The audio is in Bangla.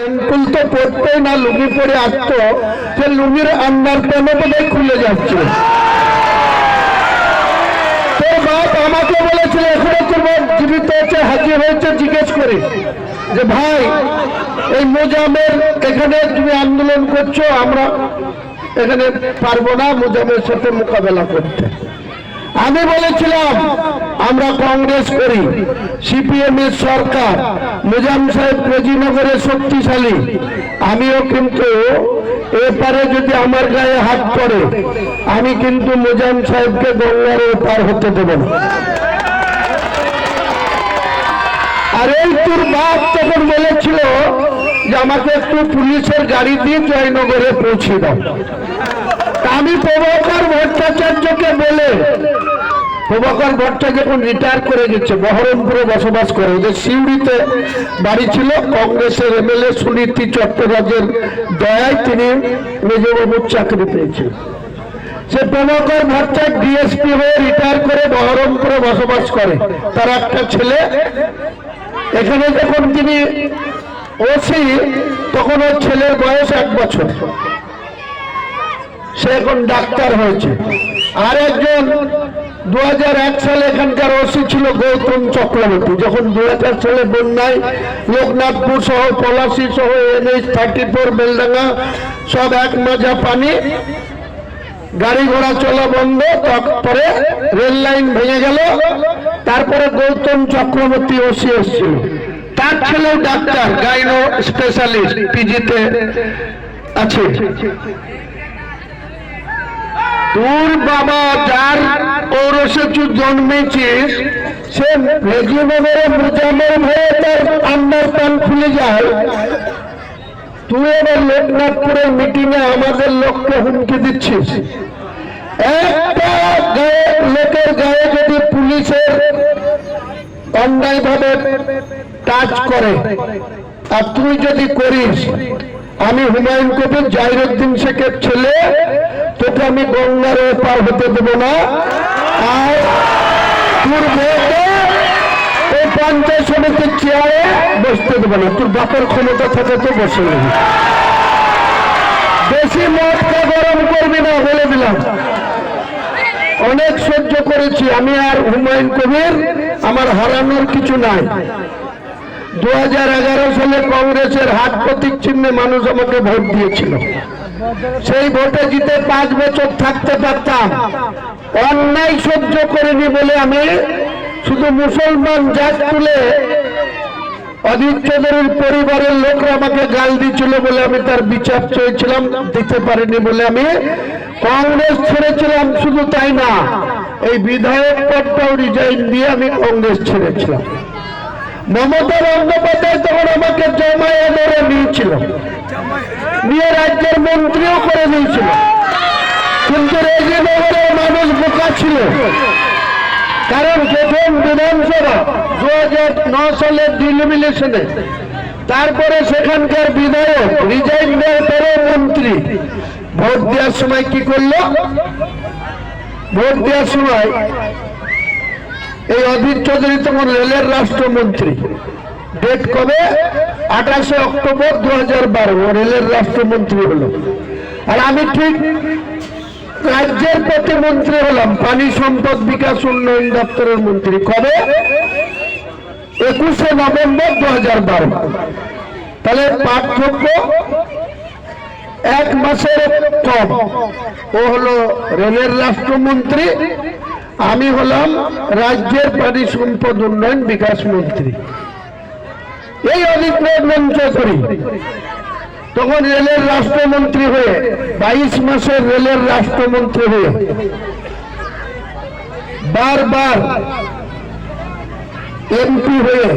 স্কুল তো পড়তেই না, লুঙ্গি পরে আসতো, সে লুঙ্গির আন্ডার প্যান্টও বোধহয় খুলে যাচ্ছে। তোর বাপ আমাকে বলেছিল এখনো তোর বাপ জীবিত আছে, হাজির হয়েছে, জিজ্ঞেস করে যে ভাই এই মোজামের এখানে তুমি আন্দোলন করছো, আমরা এখানে পারবো না মোজামের সাথে মোকাবেলা করতে। আমি বলেছিলাম আমরা কংগ্রেস করি, সিপিএম এর সরকার, মোজাম সাহেব রেজিনগরে শক্তিশালী, আমিও কিন্তু এপারে যদি আমার গায়ে হাত পড়ে আমি কিন্তু মোজাম সাহেবকে গঙ্গার এপার হতে দেব না। আর এই তোর বাপ তখন বলেছিল যে আমাকে একটু পুলিশের গাড়ি দিয়ে জয়নগরে পৌঁছে দাও। আমি প্রভাকর ভট্টাচার্যকে বলে, প্রভাকর ভট্টাচার্য যখন রিটায়ার করে গেছে, বহরমপুরে বসবাস করে, ওদের সিউড়িতে বাড়ি ছিল, কংগ্রেসের এমএলএ সুনীতি চট্টোপাধ্যায়ের দয়ায় তিনি মেজবাবুর চাকরি পেয়েছেন। সে প্রভাকর ভট্টাচার্য ডিএসপি হয়ে রিটায়ার করে বহরমপুরে বসবাস করে, তার একটা ছেলে। এখানে যখন তিনি ওসি, তখন ওর ছেলের বয়স 1 বছর, সে এখন ডাক্তার হয়েছে। আর একজন 2001 সালে এখানকার ওসি ছিল গৌতম চক্রবর্তী, যখন 2000 সালে বন্যায় লোকনাথপুর সহ পলাশী সহ NH 34 বেলডাঙ্গা সব এক মাজা পানি, গাড়ি ঘোড়া চলা বন্ধ, তারপরে রেল লাইন ভেঙে গেল, তারপরে গৌতম চক্রবর্তী ওসি এসেছিল। তার ছেলেও ডাক্তার, গাইনো স্পেশালিস্ট, পিজিতে আছে। তোর বাবা যার ঔরসে তুই জন্মেছিস, সে রেজিনগরে মোজামের হয়ে তার আন্ডার প্যান্ট খুলে যায়, তুই এবার লোকনাথপুরের মিটিং এ আমাদের লোককে হুমকি দিচ্ছিস। একটা লোকের গায়ে যদি পুলিশের অন্যায় ভাবে টাচ করে আর তুই যদি করিস, আমি হুমায়ুন কবির জাহিরুদ্দিন শেখের ছেলে, তোকে আমি গঙ্গার পার হতে দেব না। আর তোর মেয়েকে ওই পঞ্চায়েত সমিতির চেয়ারে বসতে দেব না। তোর বাপের ক্ষমতা থাকে তো বসে নেই। বেশি মদটা গরম করবি না, বলে দিলাম। অনেক সহ্য করেছি আমি, আর হুমায়ুন কবির আমার হারানোর কিছু নাই। 2011 সালে কংগ্রেসের হাত প্রতীক চিহ্নে মানুষ আমাকে ভোট দিয়েছিল, সেই ভোটে জিতে 5 বছর থাকতে পারতাম। অন্যায় সহ্য করিনি বলে আমি শুধু মুসলমান জাত তুলে অজিত চৌধুরীর পরিবারের লোকরা আমাকে গাল দিচ্ছিল বলে আমি তার বিচার চেয়েছিলাম, দিতে পারিনি বলে আমি কংগ্রেস ছেড়েছিলাম। শুধু তাই না, এই বিধায়ক পদটাও রিজাইন দিয়ে আমি কংগ্রেস ছেড়েছিলাম। মমতা বন্দ্যোপাধ্যায় তখন আমাকে জমায়ে ধরে নিয়েছিল, নিয়ে রাজ্যের মন্ত্রীও করে দিয়েছিল, কিন্তু রেজিনগরের মানুষ বোকা ছিল। কারণ প্রথম বিধানসভা 2009 সালের ডিলিমিনেশনে, তারপরে সেখানকার বিধায়ক রিজাইন দেওয়ার পরে মন্ত্রী ভোট দেওয়ার সময় কি করলো? ভোট দেওয়ার সময় এই অজিত চৌধুরী তখন রেলের রাষ্ট্রমন্ত্রী, ডেট কবে? 28 অক্টোবর 2012 রেলের রাষ্ট্রমন্ত্রী হলো। আর আমি ঠিক রাজ্যের প্রতিমন্ত্রী হলাম, পানি সম্পদ বিকাশ উন্নয়ন দপ্তরের মন্ত্রী। কবে? 21 নভেম্বর 2012। তাহলে পার্থক্য 1 মাসের কম। ও হলো রেলের রাষ্ট্রমন্ত্রী, আমি হলাম রাজ্যের পানি সম্পদ উন্নয়ন বিকাশ মন্ত্রী। এই অজিত মঞ্চ করি তখন রেলের রাষ্ট্রমন্ত্রী হয়ে, 22 মাসের রেলের রাষ্ট্রমন্ত্রী হয়ে বারবার এমপি হয়ে